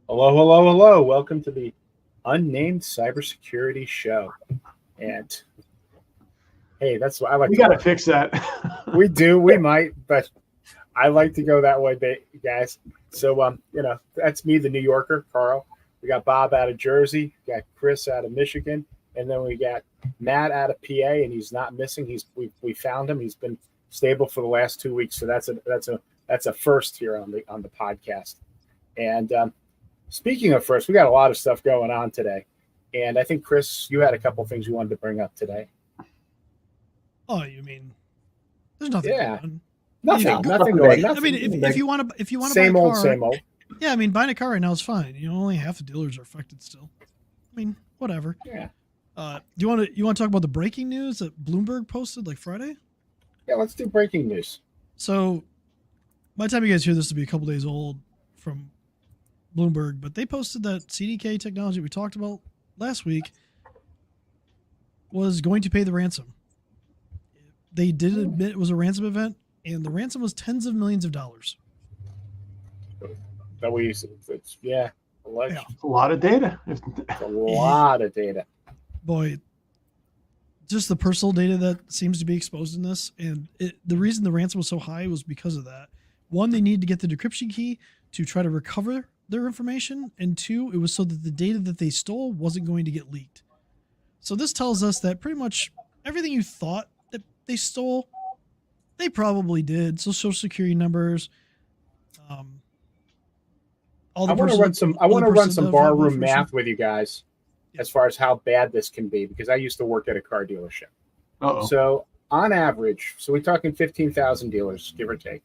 Hello, hello, hello. Welcome to the Unnamed Cybersecurity Show. And hey, that's what I like We to got to work. fix that. We do, we might, but I like to go that way, guys. So, that's me, the New Yorker, Carl. We got Bob out of Jersey, got Chris out of Michigan, and then we got Matt out of PA, and he's not missing. We found him. He's been stable for the last 2 weeks, so that's a first here on the podcast. And speaking of first, we got a lot of stuff going on today, and I think Chris, you had a couple things you wanted to bring up today. Oh, you mean there's nothing Yeah. going on. Nothing going. I mean, if you want to buy a car, same old. Yeah, I mean, buying a car right now is fine. Only half the dealers are affected still. I mean, whatever. Yeah. Do you want to talk about the breaking news that Bloomberg posted like Friday? Yeah, let's do breaking news. So, by the time you guys hear this, will be a couple days old from Bloomberg, but they posted that CDK technology we talked about last week was going to pay the ransom. They did admit it was a ransom event, and the ransom was tens of millions of dollars. That we, yeah, alleged. It's a lot of data. It's a lot of data. Boy, just the personal data that seems to be exposed in this, and the reason the ransom was so high was because of that. One, they needed to get the decryption key to try to recover their information, and two, it was so that the data that they stole wasn't going to get leaked. So this tells us that pretty much everything you thought that they stole, they probably did. So social security numbers, all the I want to run some barroom math with you guys as far as how bad this can be, because I used to work at a car dealership. Uh-oh. So on average, so we're talking 15,000 dealers, give or take.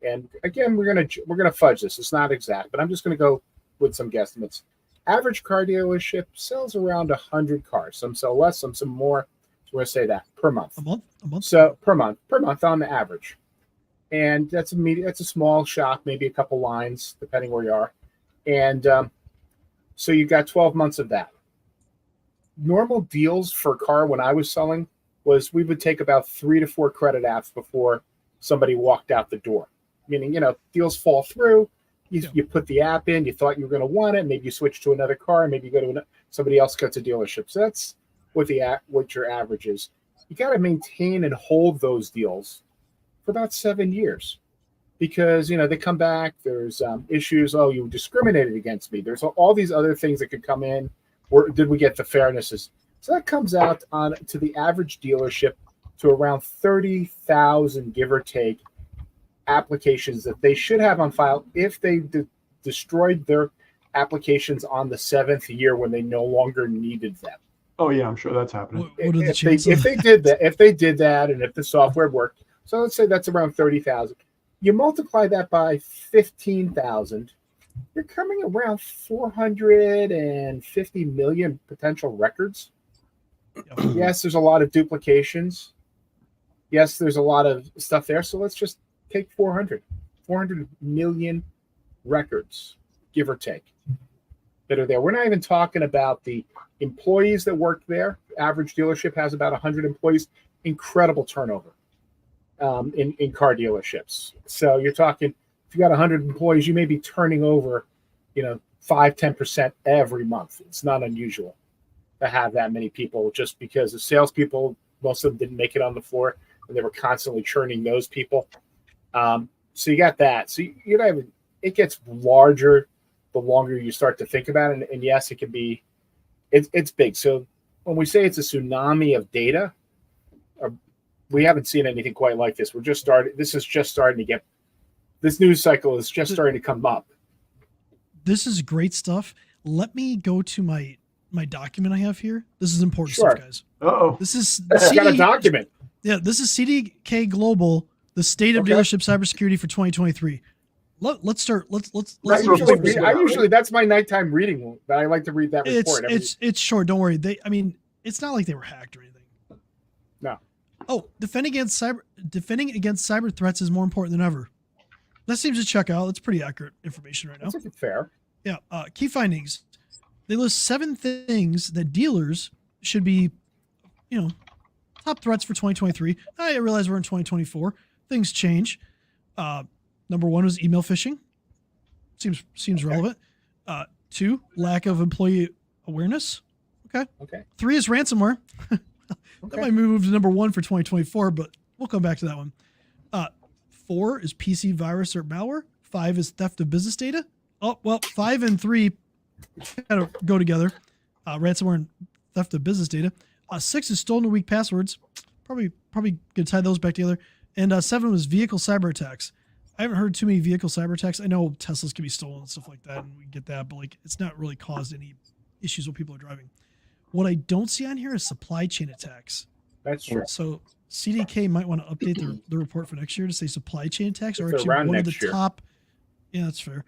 And again, we're gonna fudge this. It's not exact, but I'm just gonna go with some guesstimates. Average car dealership sells around 100 cars. Some sell less, some more. So we're gonna say that per month. A month. So per month on the average, and that's a small shop, maybe a couple lines depending where you are, and so you got 12 months of that. Normal deals for a car when I was selling was we would take about 3 to 4 credit apps before somebody walked out the door. Meaning, deals fall through. You put the app in. You thought you were going to want it. Maybe you switch to another car. Maybe you go to somebody else gets a dealership. So that's what your average is. You got to maintain and hold those deals for about 7 years, because they come back. There's issues. Oh, you discriminated against me. There's all these other things that could come in. Or did we get the fairnesses? So that comes out on to the average dealership to around 30,000, give or take, applications that they should have on file if they destroyed their applications on the 7th year when they no longer needed them. Oh yeah, I'm sure that's happening. What are the If chances? they did that, and if the software worked, so let's say that's around 30,000. You multiply that by 15,000, you're coming around 450 million potential records. Yes, there's a lot of duplications. Yes, there's a lot of stuff there. So let's just take 400 million records, give or take, that are there. We're not even talking about the employees that work there. Average dealership has about 100 employees. Incredible turnover in car dealerships. So you're talking, if you got 100 employees, you may be turning over, 5-10% every month. It's not unusual to have that many people, just because the salespeople, most of them didn't make it on the floor, and they were constantly churning those people. So you got that. So it gets larger the longer you start to think about it. And yes, it can be, it's big. So when we say it's a tsunami of data, we haven't seen anything quite like this. This is just starting to get, this news cycle is just starting to come up. This is great stuff. Let me go to my document I have here. This is important stuff, guys. Uh-oh. This is Got a document. Yeah, this is CDK Global, the state of dealership cybersecurity for 2023. Let's start. Let's I usually that's my nighttime reading, but I like to read that report. It's short. Don't worry. It's not like they were hacked or anything. No. Oh, defending against cyber threats is more important than ever. That seems to check out. That's pretty accurate information right now. That's fair. Yeah. Key findings. They list 7 things that dealers should be, top threats for 2023. I realize we're in 2024. Things change. Number 1 was email phishing. Seems relevant. 2, lack of employee awareness. Okay. 3 is ransomware. That might move to number 1 for 2024, but we'll come back to that one. 4 is PC virus or malware. 5 is theft of business data. Oh, well, 5 and 3 kind of go together. Ransomware and theft of business data. 6 is stolen or weak passwords. Probably gonna tie those back together. And 7 was vehicle cyber attacks. I haven't heard too many vehicle cyber attacks. I know Teslas can be stolen and stuff like that, and we get that, but like it's not really caused any issues when people are driving. What I don't see on here is supply chain attacks. That's true. So CDK might want to update their report for next year to say supply chain attacks are It's actually around one of the next year. top. Yeah, that's fair.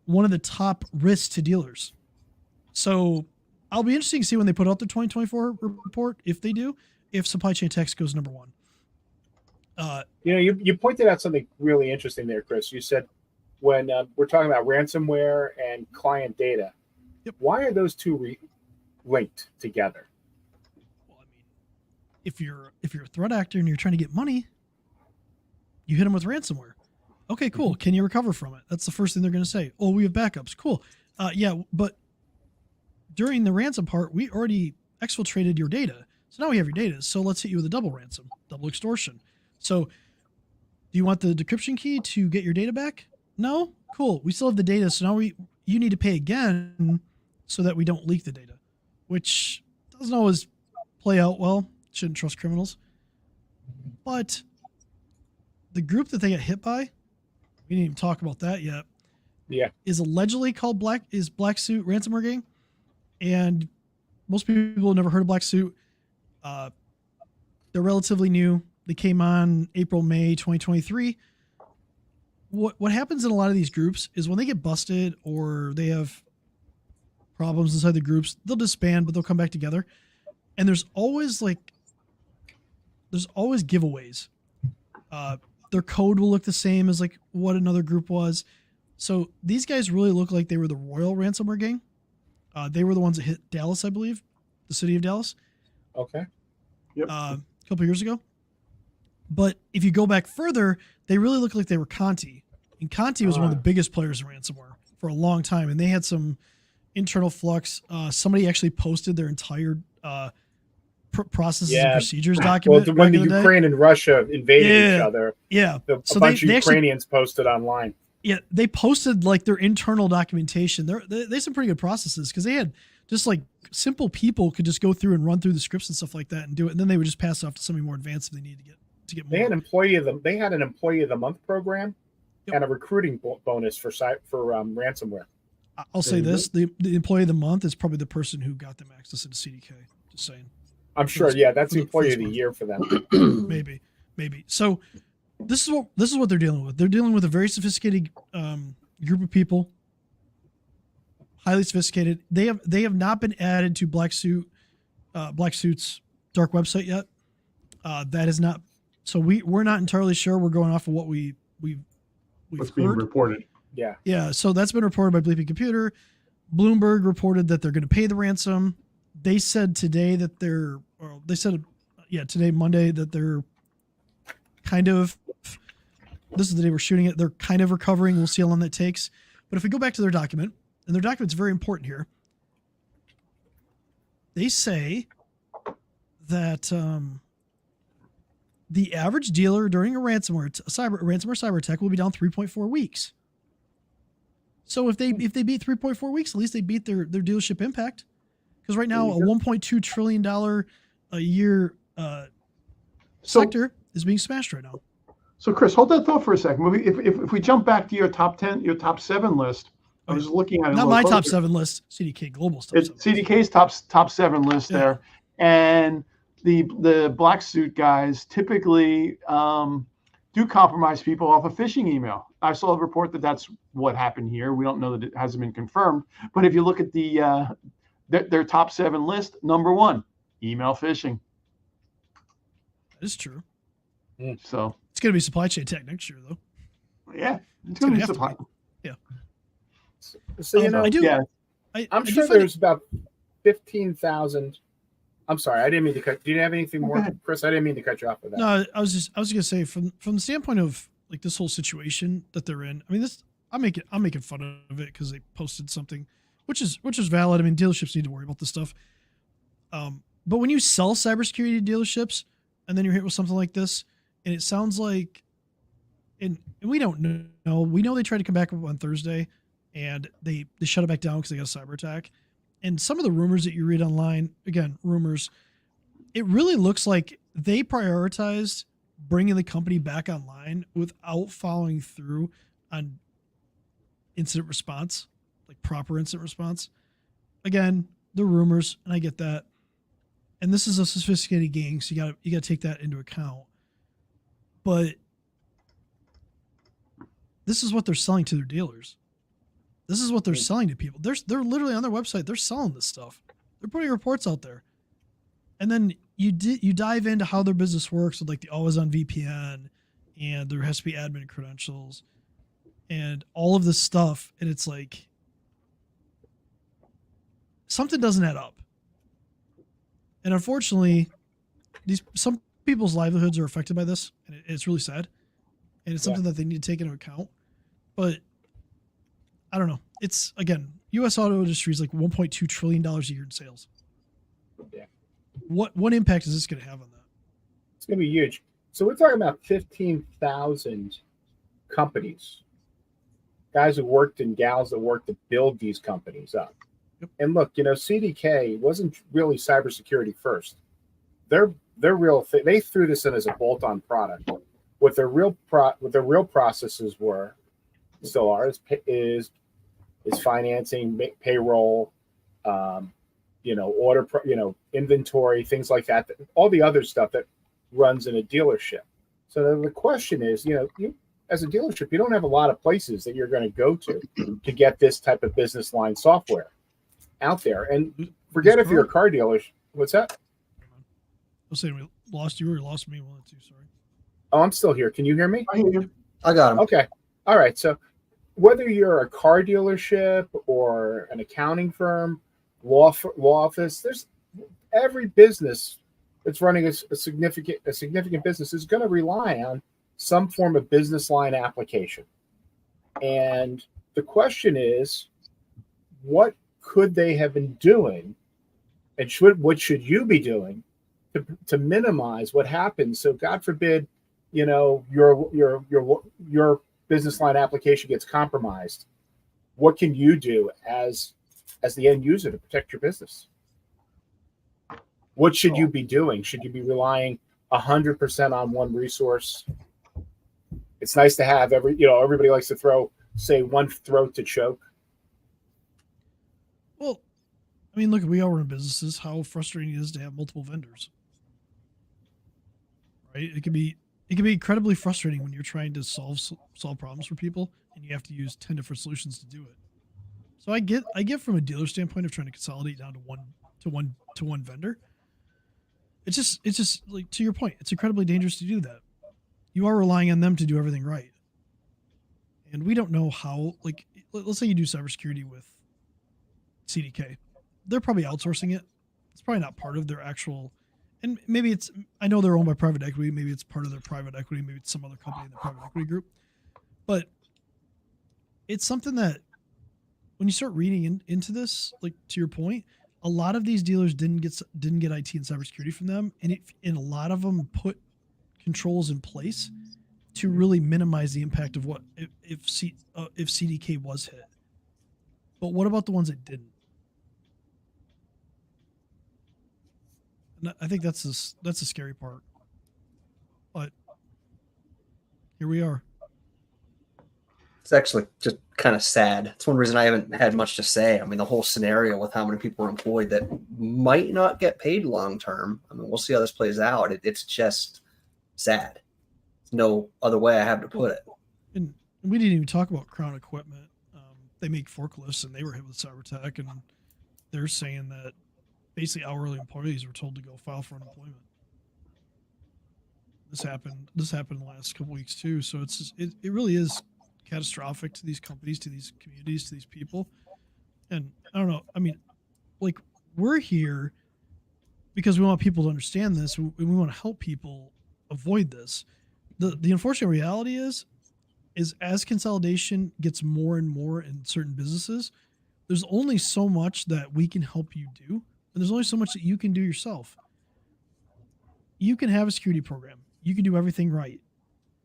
One of the top risks to dealers. So I'll be interested to see when they put out their 2024 report, if they do, if supply chain attacks goes number 1. You pointed out something really interesting there, Chris. You said when we're talking about ransomware and client data, why are those two linked together? Well, I mean, if you're a threat actor and you're trying to get money, you hit them with ransomware. Okay, cool. Can you recover from it? That's the first thing they're going to say. Oh, we have backups. Cool. Yeah, but during the ransom part, we already exfiltrated your data. So now we have your data. So let's hit you with a double ransom, double extortion. So do you want the decryption key to get your data back? No? Cool. We still have the data. So now you need to pay again so that we don't leak the data, which doesn't always play out well. Shouldn't trust criminals. But the group that they got hit by, we didn't even talk about that yet. Yeah. Is allegedly called Black Suit Ransomware Gang. And most people have never heard of Black Suit. They're relatively new. They came on April, May 2023. What happens in a lot of these groups is when they get busted or they have problems inside the groups, they'll disband, but they'll come back together. And there's always giveaways. Their code will look the same as like what another group was. So these guys really look like they were the Royal Ransomware Gang. They were the ones that hit Dallas, I believe, the city of Dallas. Okay. Yep. A couple years ago. But if you go back further, they really look like they were Conti. And Conti was one of the biggest players in ransomware for a long time. And they had some internal flux. Somebody actually posted their entire processes and procedures document. Well, when the Ukraine and Russia invaded each other, a bunch of Ukrainians posted online. Yeah, they posted like their internal documentation. They had some pretty good processes because they had just like simple people could just go through and run through the scripts and stuff like that and do it. And then they would just pass it off to somebody more advanced if they needed to get more. They had an employee of the month program and a recruiting bonus for ransomware. I'll say this: the employee of the month is probably the person who got them access into CDK. Just saying. I'm sure. Yeah, that's the employee of the year for them. Maybe. So this is what they're dealing with. They're dealing with a very sophisticated group of people, highly sophisticated. They have not been added to Black Suit's dark website yet. That is not. So we're not entirely sure. We're going off of what we've What's heard. being reported. Yeah. So that's been reported by Bleeping Computer. Bloomberg reported that they're going to pay the ransom. They said today that today, Monday, that they're kind of, this is the day we're shooting it, they're kind of recovering. We'll see how long that takes. But if we go back to their document, and their document's very important here, they say that the average dealer during a ransomware cyber attack will be down 3.4 weeks. So if they beat 3.4 weeks, at least they beat their dealership impact. Because right now, a $1.2 trillion a year sector is being smashed right now. So, Chris, hold that thought for a second. If we jump back to your top 10, your top 7 list, I was looking at it. Not my top 7 list, CDK Global stuff. It's CDK's top 7 list there, and the Black Suit guys typically do compromise people off a phishing email. I saw a report that that's what happened here. We don't know that it hasn't been confirmed, but if you look at their top 7 list, number 1, email phishing. That is true. So it's going to be supply chain tech next year, though. Yeah, it's going to be supply. Yeah. So I do. Yeah. I'm sure there's about 15,000. I'm sorry, I didn't mean to cut. Do you have anything more, Chris? I didn't mean to cut you off with that. No, I was going to say from the standpoint of like this whole situation that they're in. I mean, I'm making fun of it because they posted something, which is valid. I mean, dealerships need to worry about this stuff. But when you sell cybersecurity dealerships, and then you're hit with something like this, and it sounds like, and we don't know. We know they tried to come back up on Thursday, and they shut it back down because they got a cyber attack. And some of the rumors that you read online, again, rumors, it really looks like they prioritized bringing the company back online without following through on incident response, like proper incident response. Again, the rumors, and I get that. And this is a sophisticated gang, so you gotta take that into account. But this is what they're selling to their dealers. This is what they're selling to people. They're literally on their website. They're selling this stuff. They're putting reports out there. And then you dive into how their business works with like the always on VPN, and there has to be admin credentials and all of this stuff. And it's like something doesn't add up. And unfortunately, some people's livelihoods are affected by this, and it's really sad. And it's something that they need to take into account. But I don't know. It's, again, U.S. auto industry is like $1.2 trillion a year in sales. Yeah. What impact is this going to have on that? It's going to be huge. So we're talking about 15,000 companies, guys who worked and gals that worked to build these companies up. Yep. And look, CDK wasn't really cybersecurity first. Their real thing, they threw this in as a bolt-on product. What their real processes still are is financing, payroll, order, inventory, things like that. All the other stuff that runs in a dealership. So the question is, you as a dealership, you don't have a lot of places that you're going to go to get this type of business line software out there. And forget if you're a car dealer. What's that? I was saying we lost you or you lost me. One or two. Sorry. Oh, I'm still here. Can you hear me? I hear you. I got him. Okay. All right. So whether you're a car dealership or an accounting firm, law office, there's every business that's running a significant business is going to rely on some form of business line application. And the question is, what could they have been doing, and what should you be doing to minimize what happens? So God forbid, your business line application gets compromised. What can you do as the end user to protect your business? What should you be doing? Should you be relying 100% on one resource? It's nice to have everybody likes to say one throat to choke. Well, I mean, look, we all run businesses. How frustrating it is to have multiple vendors, right? It can be incredibly frustrating when you're trying to solve problems for people and you have to use 10 different solutions to do it. So I get from a dealer standpoint of trying to consolidate down to one vendor. It's just like, to your point, it's incredibly dangerous to do that. You are relying on them to do everything right. And we don't know how, like, let's say you do cybersecurity with CDK. They're probably outsourcing it. It's probably not part of their actual, and maybe I know they're owned by private equity. Maybe it's part of their private equity. Maybe it's some other company in the private equity group. But it's something that when you start reading into this, like, to your point, a lot of these dealers didn't get IT and cybersecurity from them, and a lot of them put controls in place to really minimize the impact of what if CDK was hit. But what about the ones that didn't? And I think that's the scary part. But here we are. It's actually just kind of sad. It's one reason I haven't had much to say. I mean, the whole scenario with how many people are employed that might not get paid long term. I mean, we'll see how this plays out. It's just sad. There's no other way I have to put it. And we didn't even talk about Crown Equipment. They make forklifts, and they were hit with cyber attack, and they're saying that basically hourly employees were told to go file for unemployment. This happened the last couple weeks too. So it really is catastrophic to these companies, to these communities, to these people. And I don't know. I mean, like, we're here because we want people to understand this, and we want to help people avoid this. The unfortunate reality is is as consolidation gets more and more in certain businesses, there's only so much that we can help you do, and there's only so much that you can do yourself. You can have a security program. You can do everything right.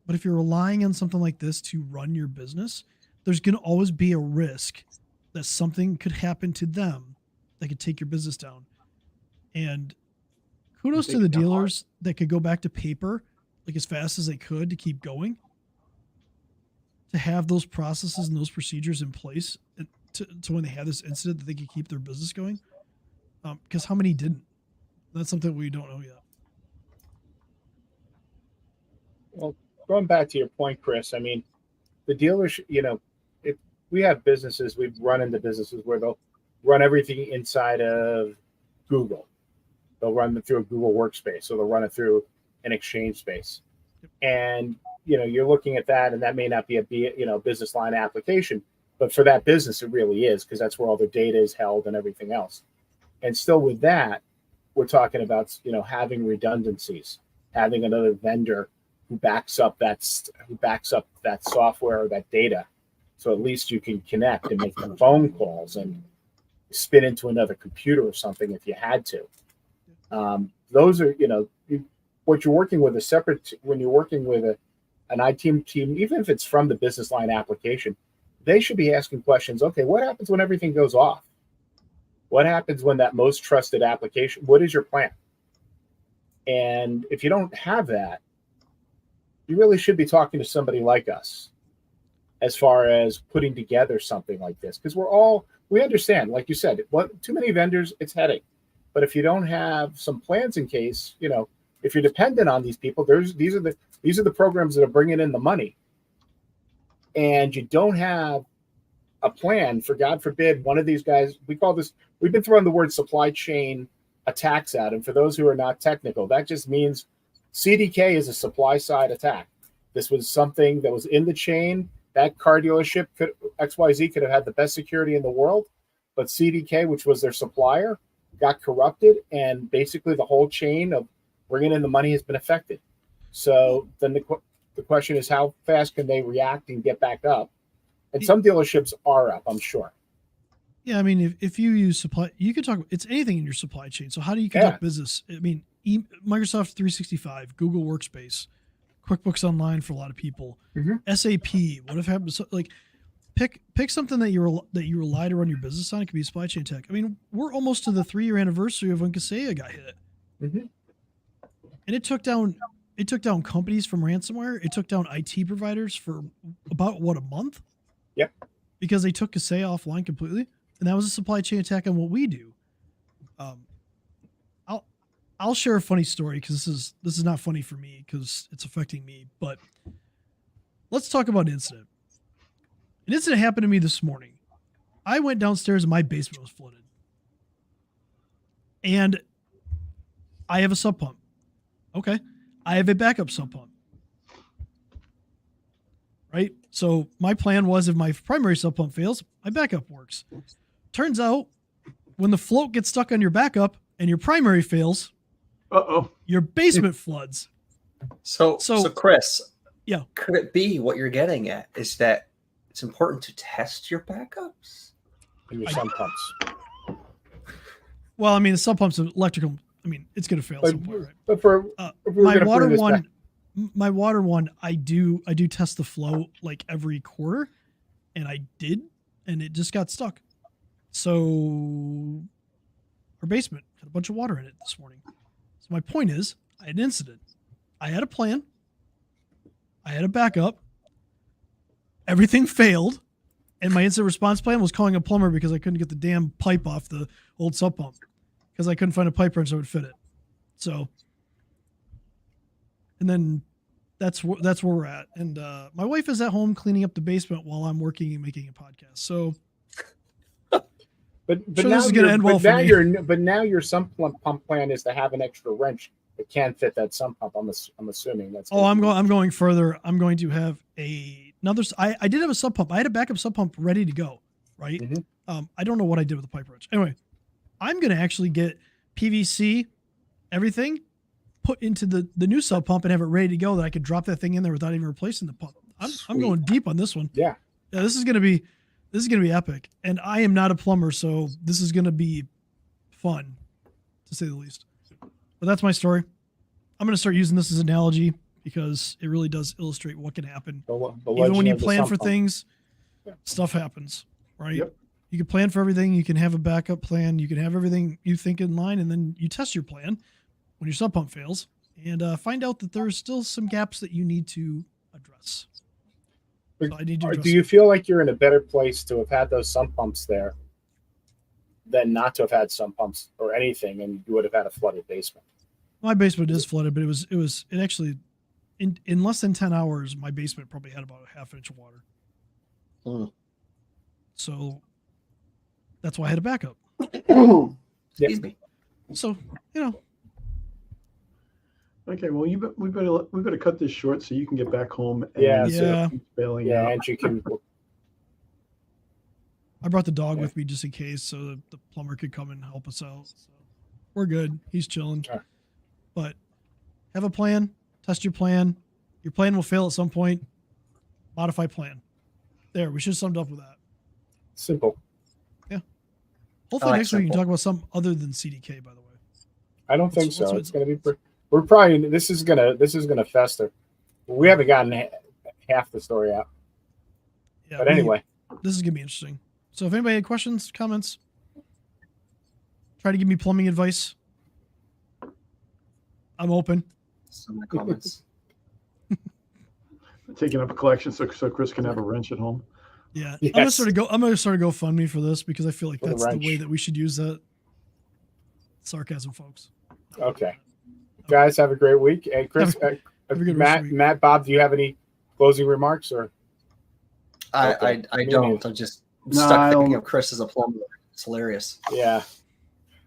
But if you're relying on something like this to run your business, there's going to always be a risk that something could happen to them that could take your business down. And kudos to the dealers that could go back to paper like as fast as they could to keep going, to have those processes and those procedures in place to when they had this incident that they could keep their business going. Because how many didn't? That's something we don't know yet. Well, going back to your point, Chris, I mean, the dealers, we have businesses, we've run into businesses where they'll run everything inside of Google. They'll run it through a Google workspace, so they'll run it through an Exchange space. And, you're looking at that, and that may not be a business line application, but for that business, it really is, because that's where all their data is held and everything else. And still with that, we're talking about, having redundancies, having another vendor who backs up that software or that data. So at least you can connect and make the phone calls and spin into another computer or something if you had to. Those are, what you're working with is separate. When you're working with an IT team, even if it's from the business line application, they should be asking questions. Okay, what happens when everything goes off? What happens when that most trusted application? What is your plan? And if you don't have that, you really should be talking to somebody like us as far as putting together something like this, because we understand, like you said, too many vendors, it's headache. But if you don't have some plans in case, if you're dependent on these people, these are the programs that are bringing in the money, and you don't have a plan for, God forbid, one of these guys, we've been throwing the word supply chain attacks at, and for those who are not technical, that just means CDK is a supply side attack. This was something that was in the chain. That car dealership, XYZ, could have had the best security in the world, but CDK, which was their supplier, got corrupted, and basically the whole chain of bringing in the money has been affected. So then the question is, how fast can they react and get back up? And some dealerships are up, I'm sure. Yeah, I mean, if you use supply, you could talk. It's anything in your supply chain. So how do you conduct business? I mean, Microsoft 365, Google Workspace, QuickBooks Online for a lot of people, SAP. What if happened? So, like, pick something that you rely to run your business on. It could be supply chain tech. I mean, we're almost to the 3-year anniversary of when Kaseya got hit, and it took down companies from ransomware. It took down IT providers for about a month. Yep. Because they took Kaseya offline completely, and that was a supply chain attack on what we do. I'll share a funny story, because this is not funny for me because it's affecting me. But let's talk about an incident. An incident happened to me this morning. I went downstairs and my basement was flooded, and I have a sub pump. Okay, I have a backup sub pump. Right? So my plan was, if my primary sub pump fails, my backup works. Turns out, when the float gets stuck on your backup and your primary fails, your basement floods. So Chris, yeah, could it be what you're getting at is that it's important to test your backups and your sump pumps? Well, I mean, the sub pump's electrical. I mean, it's going to fail somewhere. Right? But for my water one, I do test the flow like every quarter, and I did, and it just got stuck. So our basement had a bunch of water in it this morning. So my point is, I had an incident. I had a plan. I had a backup. Everything failed, and my incident response plan was calling a plumber because I couldn't get the damn pipe off the old sub pump, because I couldn't find a pipe wrench that would fit it. So, and then that's where we're at. And my wife is at home cleaning up the basement while I'm working and making a podcast. So, but sure, now this is going to end well for me. But now your sump pump plan is to have an extra wrench that can fit that sump pump. I'm assuming that's. I'm going further. I'm going to have another. I did have a sub pump. I had a backup sub pump ready to go. Right. I don't know what I did with the pipe wrench. Anyway, I'm going to actually get PVC, everything, put into the new sub pump and have it ready to go, that I could drop that thing in there without even replacing the pump. I'm going deep on this one. Yeah. Yeah, this is gonna be epic. And I am not a plumber, so this is gonna be fun, to say the least. But that's my story. I'm gonna start using this as an analogy because it really does illustrate what can happen. Even when you plan for things, stuff happens, right? Yep. You can plan for everything. You can have a backup plan. You can have everything you think in line, and then you test your plan when your sump pump fails and find out that there's still some gaps that you need to address. So I need to address Do you feel like you're in a better place to have had those sump pumps there than not to have had sump pumps or anything, and you would have had a flooded basement? My basement is flooded, but it actually in less than 10 hours, my basement probably had about a half inch of water. So that's why I had a backup. Excuse me. So, you know. Okay, well, we better cut this short so you can get back home. And Yeah. bailing Yeah, out. and you can. I brought the dog with me just in case, so the plumber could come and help us out. So we're good. He's chilling. Sure. But have a plan. Test your plan. Your plan will fail at some point. Modify plan. There, we should have summed up with that. Simple. Hopefully like next week we can simple. talk about something other than CDK. By the way, I don't think so. what It's going to be. We're probably. This is gonna fester. We haven't gotten half the story out. yeah. But anyway, This is gonna be interesting. So if anybody had questions, comments, try to give me plumbing advice. I'm open. Some of the comments. Taking up a collection so Chris can have a wrench at home. Yeah, Yes. I'm gonna start a GoFundMe for this because I feel like For the that's the wrench. way that we should use that. Sarcasm, folks. okay. Guys, have a great week. Hey, Chris, have a good rest of the week. Matt, Bob, do you have any closing remarks or? I Me don't. neither. I'm just No, stuck I thinking don't- of Chris as a plumber. It's hilarious. Yeah,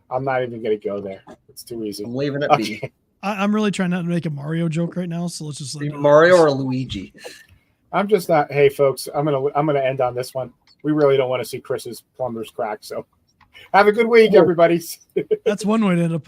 I'm not even gonna go there. It's too easy. I'm leaving it be. Okay. I'm really trying not to make a Mario joke right now, so let's just let Mario or Luigi. I'm just not. Hey, folks, I'm gonna end on this one. We really don't want to see Chris's plumbers crack. So, have a good week, everybody. That's one way to end up.